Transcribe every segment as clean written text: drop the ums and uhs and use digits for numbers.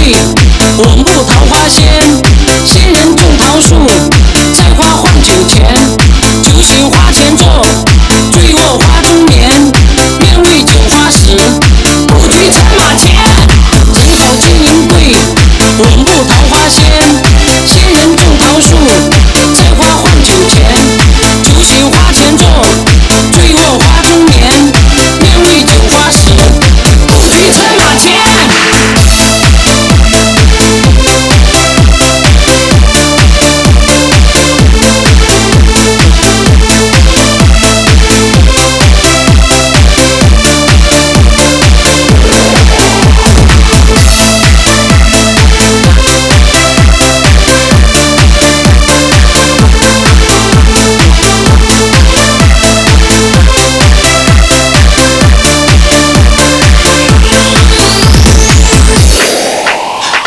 贵，我木桃花仙。仙人种桃树，栽花换酒钱。酒醒花前坐，醉卧花中眠。面为酒花时，不惧策马前。正好金银贵，我木桃花仙。仙人种桃树，栽花换酒钱。酒醒花前坐，醉卧花中眠。面为酒花时，不惧策马前。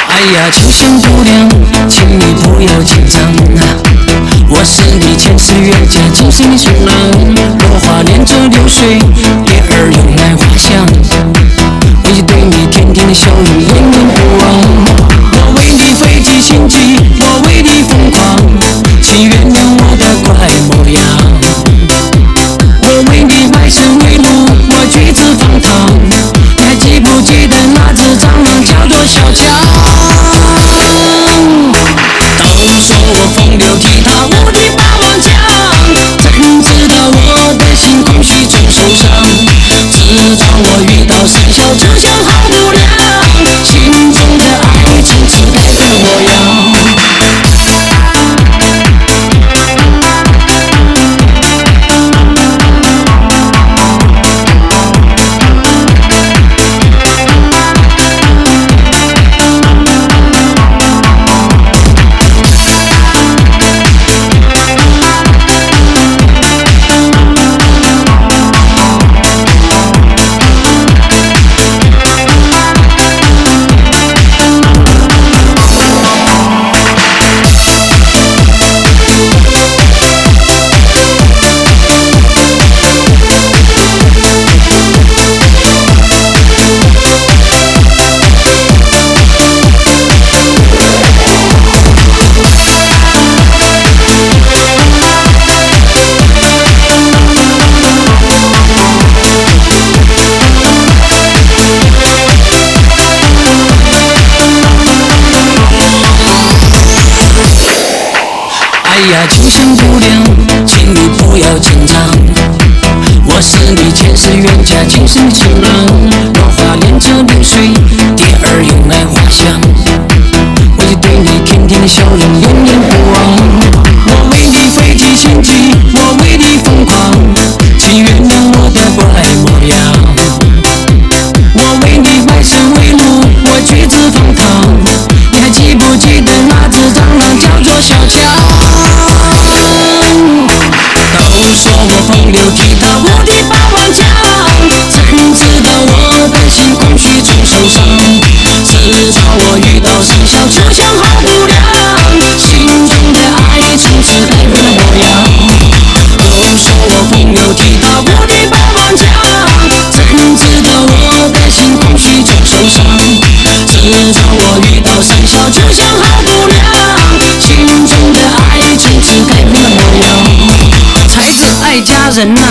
哎呀，清香姑娘，请你不要紧张啊！我是你前世冤家，今生的新郎。落花连着流水，蝶儿拥来花香。我就对你甜甜的笑容，念念不忘。我为你费尽心机，我为你疯狂，请原谅我的怪模样。我为你卖身为奴，我举止荒唐。你还记不记得那只蟑螂叫做小强？都说我风流倜傥，无敌霸王将，怎知道我的心空虚总受伤？直到我遇到三小，就像好姑娘，心中的爱从此改变了模样。哎呀，清香姑娘，请你不要紧张。我是你前世冤家，今生情郎。落花连着流水，蝶儿拥来花香。我就对你甜甜的笑容，念念不忘。我为你费尽心机，我为你疯狂，请原谅我的怪模样。我为你卖身为奴，我举止荒唐。你还记不记得那只蟑螂叫做小强？都说我风流倜傥，无敌霸王将，怎知道我的心空虚总受伤？直到我遇到三小，就像好姑娘，心中的爱从此改变了模样。都说我风流倜傥，无敌霸王将，怎知道我的心空虚总受伤？直到我遇到三小，就像好姑娘，心中的爱从此改变了模样。才子爱佳人呐，